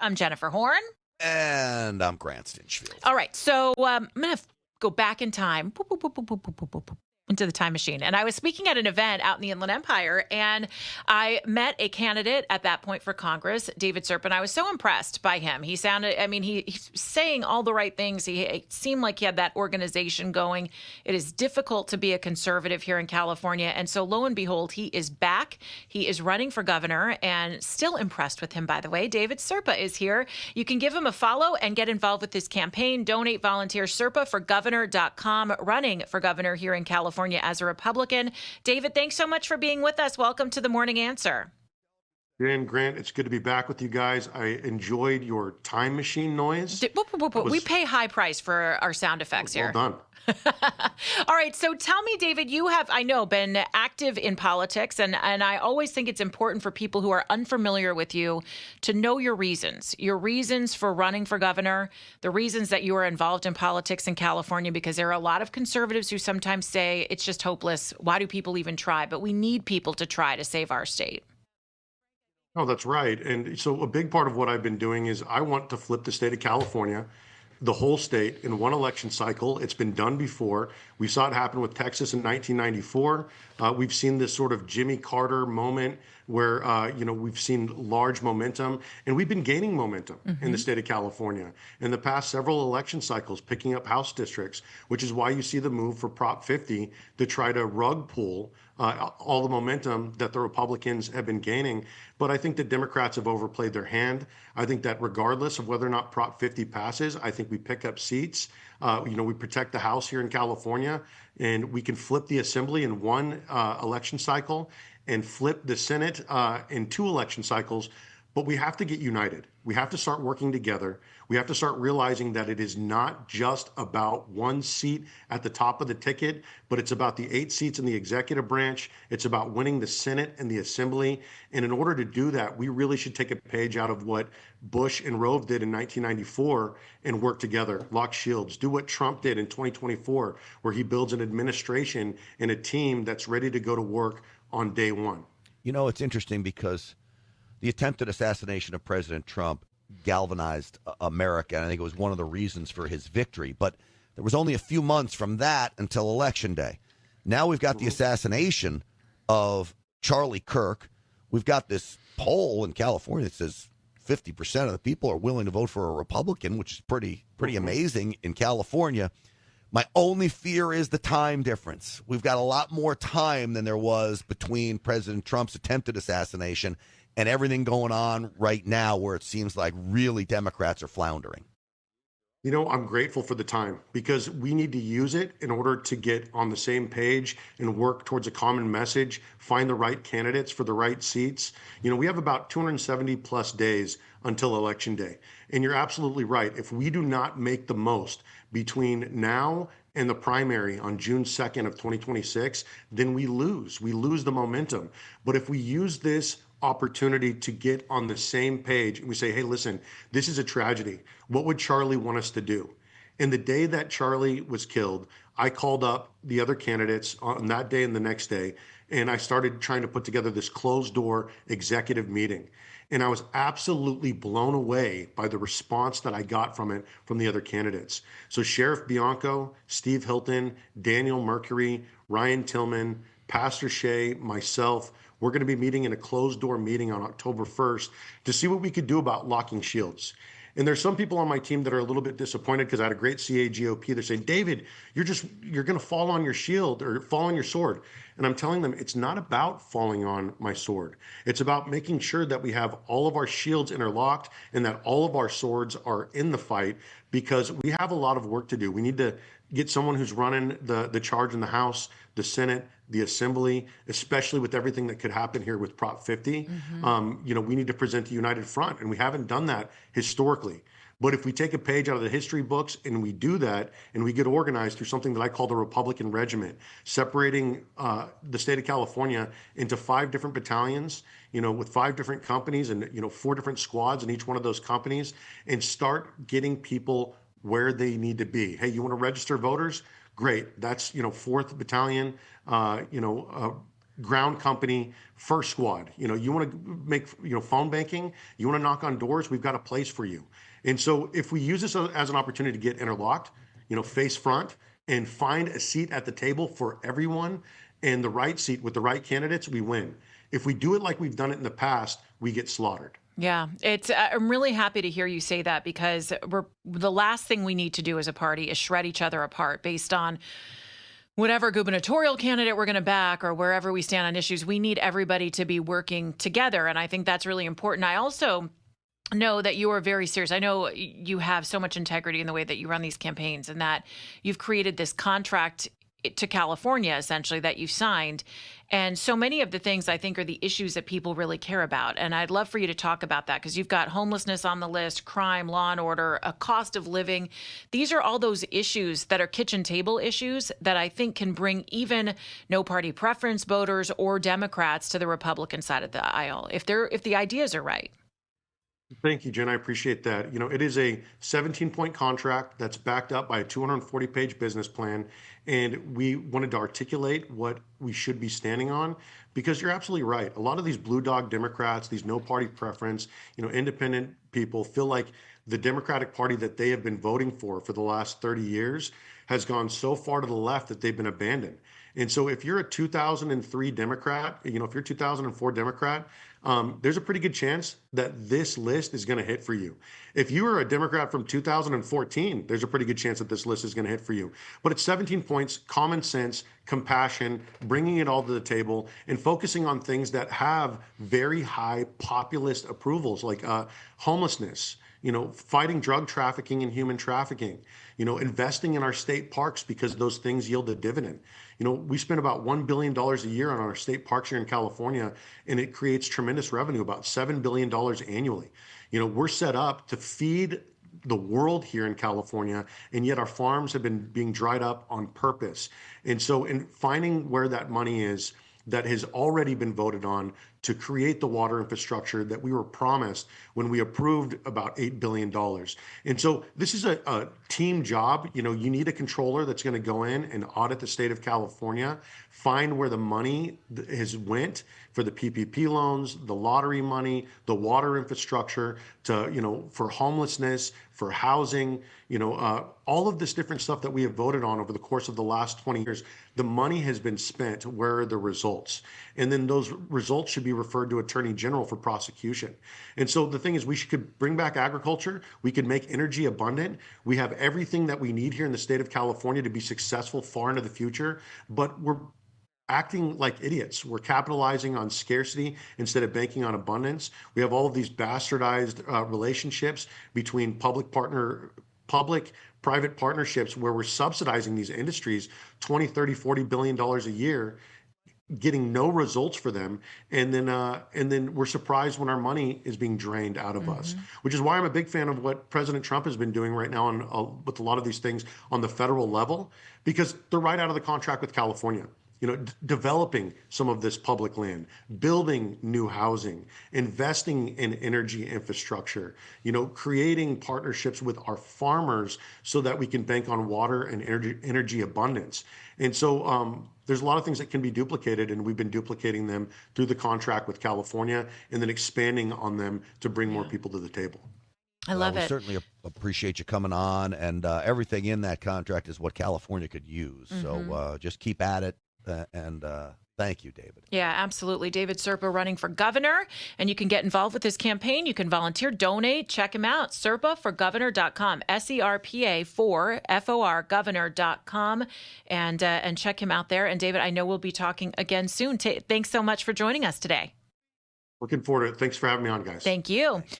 I'm Jennifer Horn. And I'm Grant Stinchfield. All right. So I'm going to go back in time into the time machine. And I was speaking at an event out in the Inland Empire, and I met a candidate at that point for Congress, David Serpin. I was so impressed by him. He sounded, he's saying all the right things. It seemed like he had that organization going. It is difficult to be a conservative here in California. And so lo and behold, he is back. He is running for governor, and still impressed with him, by the way. David Serpa is here. You can give him a follow and get involved with his campaign. Donate, volunteer, serpaforgovernor.com, running for governor here in California as a Republican. David, thanks so much for being with us. Welcome to the Morning Answer. Dan, Grant, it's good to be back with you guys. I enjoyed your time machine noise. We pay high price for our sound effects here. Well done. All right. So tell me, David, you have, I know, been active in politics, and I always think it's important for people who are unfamiliar with you to know your reasons for running for governor, the reasons that you are involved in politics in California, because there are a lot of conservatives who sometimes say it's just hopeless. Why do people even try? But we need people to try to save our state. Oh, that's right. And so a big part of what I've been doing is I want to flip the state of California, the whole state, in one election cycle. It's been done before. We saw it happen with Texas in 1994. We've seen this sort of Jimmy Carter moment where, we've seen large momentum, and we've been gaining momentum in the state of California in the past several election cycles, picking up House districts, which is why you see the move for Prop 50 to try to rug pull all the momentum that the Republicans have been gaining. But I think the Democrats have overplayed their hand. I think that regardless of whether or not Prop 50 passes, I think we pick up seats. We protect the House here in California, and we can flip the Assembly in one election cycle and flip the Senate in two election cycles. But we have to get united. We have to start working together. We have to start realizing that it is not just about one seat at the top of the ticket, but it's about the 8 seats in the executive branch. It's about winning the Senate and the Assembly. And in order to do that, we really should take a page out of what Bush and Rove did in 1994 and work together, lock shields, do what Trump did in 2024, where he builds an administration and a team that's ready to go to work on day one. You know, it's interesting because the attempted assassination of President Trump galvanized America, and I think it was one of the reasons for his victory. But there was only a few months from that until Election Day. Now we've got the assassination of Charlie Kirk. We've got this poll in California that says 50% of the people are willing to vote for a Republican, which is pretty amazing in California. My only fear is the time difference. We've got a lot more time than there was between President Trump's attempted assassination and everything going on right now, where it seems like really Democrats are floundering. You know, I'm grateful for the time because we need to use it in order to get on the same page and work towards a common message, find the right candidates for the right seats. You know, we have about 270 plus days until Election Day. And you're absolutely right. If we do not make the most between now and the primary on June 2nd of 2026, then we lose. We lose the momentum. But if we use this opportunity to get on the same page and we say, hey, listen, this is a tragedy. What would Charlie want us to do? And the day that Charlie was killed, I called up the other candidates on that day and the next day, and I started trying to put together this closed door executive meeting. And I was absolutely blown away by the response that I got from it from the other candidates. So Sheriff Bianco, Steve Hilton, Daniel Mercuri, Ryan Tillman, Pastor Shea, myself, we're going to be meeting in a closed door meeting on October 1st to see what we could do about locking shields. And there's some people on my team that are a little bit disappointed because I had a great CAGOP. They're saying, David, you're going to fall on your shield or fall on your sword. And I'm telling them it's not about falling on my sword. It's about making sure that we have all of our shields interlocked and that all of our swords are in the fight, because we have a lot of work to do. We need to get someone who's running the charge in the House, the Senate, the Assembly, especially with everything that could happen here with Prop 50. We need to present a united front, and we haven't done that historically. But if we take a page out of the history books and we do that, and we get organized through something that I call the Republican Regiment, separating the state of California into 5 different battalions, with 5 different companies and, 4 different squads in each one of those companies, and start getting people where they need to be. Hey, you want to register voters? Great. That's, 4th Battalion, ground company, first squad. You want to make, phone banking, you want to knock on doors, we've got a place for you. And so if we use this as an opportunity to get interlocked, face front, and find a seat at the table for everyone and the right seat with the right candidates, we win. If we do it like we've done it in the past, we get slaughtered. Yeah, I'm really happy to hear you say that, because the last thing we need to do as a party is shred each other apart based on whatever gubernatorial candidate we're going to back or wherever we stand on issues. We need everybody to be working together. And I think that's really important. I also know that you are very serious. I know you have so much integrity in the way that you run these campaigns, and that you've created this contract to California, essentially, that you've signed. And so many of the things, I think, are the issues that people really care about. And I'd love for you to talk about that, because you've got homelessness on the list, crime, law and order, a cost of living. These are all those issues that are kitchen table issues that I think can bring even no party preference voters or Democrats to the Republican side of the aisle, if the ideas are right. Thank you, Jen. I appreciate that. It is a 17-point contract that's backed up by a 240-page business plan. And we wanted to articulate what we should be standing on, because you're absolutely right. A lot of these blue dog Democrats, these no party preference, independent people feel like the Democratic Party that they have been voting for the last 30 years has gone so far to the left that they've been abandoned. And so if you're a 2003 Democrat, if you're a 2004 Democrat, there's a pretty good chance that this list is going to hit for you. If you were a Democrat from 2014, there's a pretty good chance that this list is going to hit for you. But it's 17 points, common sense, compassion, bringing it all to the table, and focusing on things that have very high populist approvals, like homelessness, fighting drug trafficking and human trafficking, investing in our state parks, because those things yield a dividend. We spend about $1 billion a year on our state parks here in California, and it creates tremendous revenue, about $7 billion annually. We're set up to feed the world here in California, and yet our farms have been being dried up on purpose. And so in finding where that money is that has already been voted on to create the water infrastructure that we were promised when we approved about $8 billion. And so this is a team job. You need a controller that's going to go in and audit the state of California, find where the money has went for the PPP loans, the lottery money, the water infrastructure, for homelessness, for housing, all of this different stuff that we have voted on over the course of the last 20 years. The money has been spent. Where are the results? And then those results should be referred to Attorney General for prosecution. And so the thing is, we could bring back agriculture. We could make energy abundant. We have everything that we need here in the state of California to be successful far into the future, but we're acting like idiots. We're capitalizing on scarcity instead of banking on abundance. We have all of these bastardized relationships between public-private partnerships, where we're subsidizing these industries $20, $30, $40 billion a year, getting no results for them, and then we're surprised when our money is being drained out of us. Which is why I'm a big fan of what President Trump has been doing right now with a lot of these things on the federal level, because they're right out of the contract with California. Developing some of this public land, building new housing, investing in energy infrastructure, creating partnerships with our farmers so that we can bank on water and energy abundance. And so there's a lot of things that can be duplicated, and we've been duplicating them through the contract with California and then expanding on them to bring more people to the table. I love we it. certainly appreciate you coming on, and everything in that contract is what California could use. So just keep at it. And thank you, David. Yeah, absolutely. David Serpa running for governor, and you can get involved with his campaign. You can volunteer, donate, check him out, serpaforgovernor.com, SERPA for FOR governor.com, and check him out there. And David, I know we'll be talking again soon. Thanks so much for joining us today. Looking forward to it. Thanks for having me on, guys. Thank you.